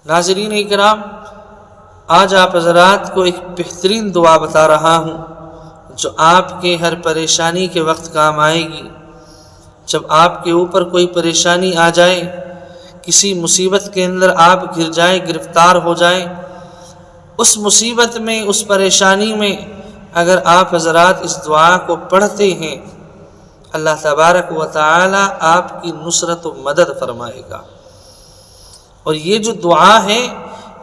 ناظرین اکرام، آج آپ حضرات کو ایک بہترین دعا بتا رہا ہوں جو آپ کے ہر پریشانی کے وقت کام آئے گی۔ جب آپ کے اوپر کوئی پریشانی آ جائے، کسی مصیبت کے اندر آپ گر جائیں، گرفتار ہو جائیں، اس مصیبت میں، اس پریشانی میں اگر آپ حضرات اس دعا کو پڑھتے ہیں، اللہ تبارک و تعالی آپ کی نصرت و مدد فرمائے گا۔ اور یہ جو دعا ہے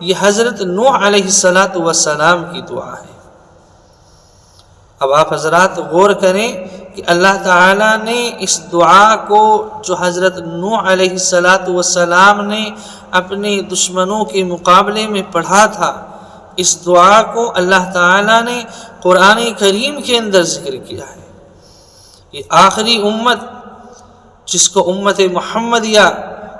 یہ حضرت نوح علیہ السلام کی دعا ہے۔ اب آپ حضرات غور کریں کہ اللہ تعالیٰ نے اس دعا کو جو حضرت نوح علیہ السلام نے اپنے دشمنوں کے مقابلے میں پڑھا تھا، اس دعا کو اللہ تعالیٰ نے قرآن کریم کے اندر ذکر کیا ہے۔ یہ آخری امت جس کو امت محمدیہ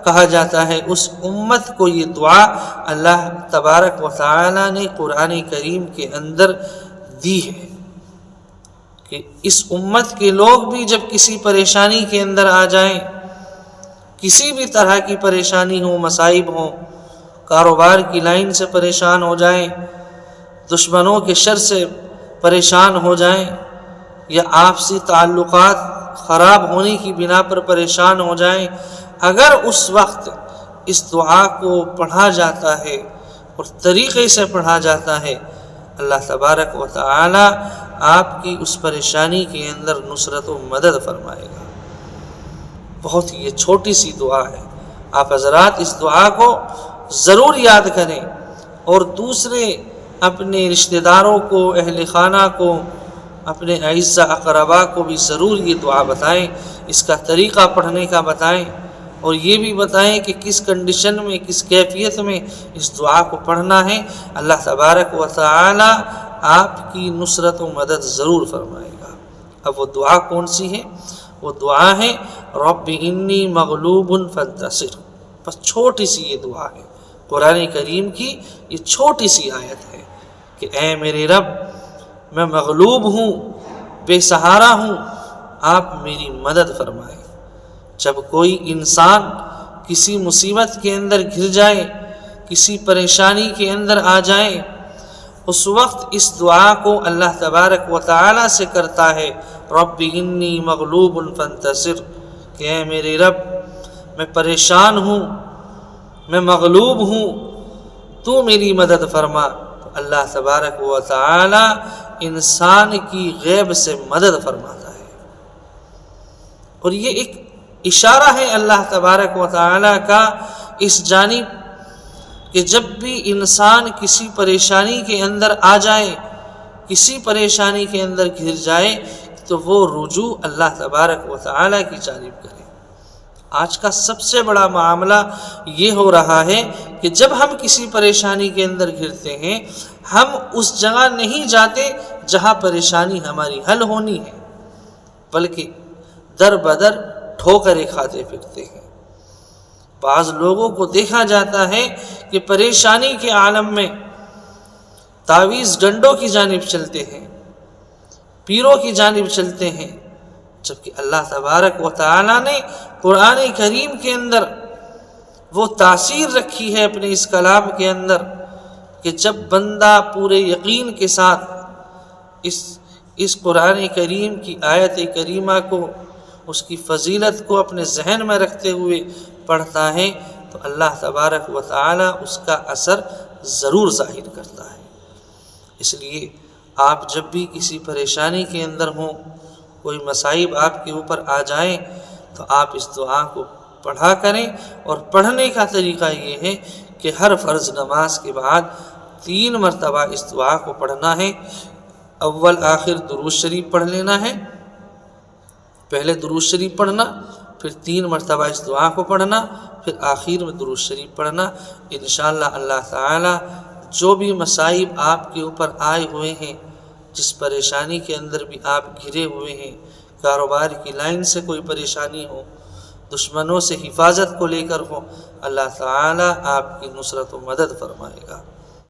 کہا جاتا ہے، اس امت کو یہ دعا اللہ تبارک و تعالیٰ نے قرآن کریم کے اندر دی ہے کہ اس امت کے لوگ بھی جب کسی پریشانی کے اندر آ جائیں، کسی بھی طرح کی پریشانی ہو، مصائب ہوں، کاروبار کی لائن سے پریشان ہو جائیں، دشمنوں کے شر سے پریشان ہو جائیں، یا آپسی تعلقات خراب ہونے کی بنا پر پریشان ہو جائیں، اگر اس وقت اس دعا کو پڑھا جاتا ہے اور طریقے سے پڑھا جاتا ہے، اللہ تبارک و تعالی آپ کی اس پریشانی کے اندر نصرت و مدد فرمائے گا۔ بہت یہ چھوٹی سی دعا ہے، آپ حضرات اس دعا کو ضرور یاد کریں اور دوسرے اپنے رشتہ داروں کو، اہل خانہ کو، اپنے اعزہ اقربا کو بھی ضرور یہ دعا بتائیں، اس کا طریقہ پڑھنے کا بتائیں، اور یہ بھی بتائیں کہ کس کنڈیشن میں، کس کیفیت میں اس دعا کو پڑھنا ہے۔ اللہ تبارک و تعالی آپ کی نصرت و مدد ضرور فرمائے گا۔ اب وہ دعا کون سی ہے؟ وہ دعا ہے رب انی مغلوب فانتصر۔ بس چھوٹی سی یہ دعا ہے، قرآن کریم کی یہ چھوٹی سی آیت ہے کہ اے میرے رب، میں مغلوب ہوں، بے سہارا ہوں، آپ میری مدد فرمائیں۔ جب کوئی انسان کسی مصیبت کے اندر گر جائے، کسی پریشانی کے اندر آ جائے، اس وقت اس دعا کو اللہ تبارک و تعالی سے کرتا ہے رب انی مغلوب فانتصر، کہ اے میرے رب، میں پریشان ہوں، میں مغلوب ہوں، تو میری مدد فرما۔ تو اللہ تبارک و تعالی انسان کی غیب سے مدد فرماتا ہے۔ اور یہ ایک اشارہ ہے اللہ تبارک و تعالی کا اس جانب کہ جب بھی انسان کسی پریشانی کے اندر آ جائے، کسی پریشانی کے اندر گر جائے، تو وہ رجوع اللہ تبارک و تعالی کی جانب کرے۔ آج کا سب سے بڑا معاملہ یہ ہو رہا ہے کہ جب ہم کسی پریشانی کے اندر گرتے ہیں، ہم اس جگہ نہیں جاتے جہاں پریشانی ہماری حل ہونی ہے، بلکہ در بدر ٹھوکریں کھاتے پھرتے ہیں۔ بعض لوگوں کو دیکھا جاتا ہے کہ پریشانی کے عالم میں تعویذ ڈنڈوں کی جانب چلتے ہیں، پیروں کی جانب چلتے ہیں، جبکہ اللہ تبارک و تعالی نے قرآن کریم کے اندر وہ تاثیر رکھی ہے اپنے اس کلام کے اندر کہ جب بندہ پورے یقین کے ساتھ اس قرآن کریم کی آیت کریمہ کو، اس کی فضیلت کو اپنے ذہن میں رکھتے ہوئے پڑھتا ہے، تو اللہ تبارک و تعالی اس کا اثر ضرور ظاہر کرتا ہے۔ اس لیے آپ جب بھی کسی پریشانی کے اندر ہوں، کوئی مصائب آپ کے اوپر آ جائیں، تو آپ اس دعا کو پڑھا کریں۔ اور پڑھنے کا طریقہ یہ ہے کہ ہر فرض نماز کے بعد 3 مرتبہ اس دعا کو پڑھنا ہے۔ اول آخر درود شریف پڑھ لینا ہے، پہلے درود شریف پڑھنا، پھر 3 مرتبہ اس دعا کو پڑھنا، پھر آخر میں درود شریف پڑھنا۔ انشاءاللہ اللہ تعالی جو بھی مصائب آپ کے اوپر آئے ہوئے ہیں، جس پریشانی کے اندر بھی آپ گھرے ہوئے ہیں، کاروبار کی لائن سے کوئی پریشانی ہو، دشمنوں سے حفاظت کو لے کر ہو، اللہ تعالی آپ کی نصرت و مدد فرمائے گا۔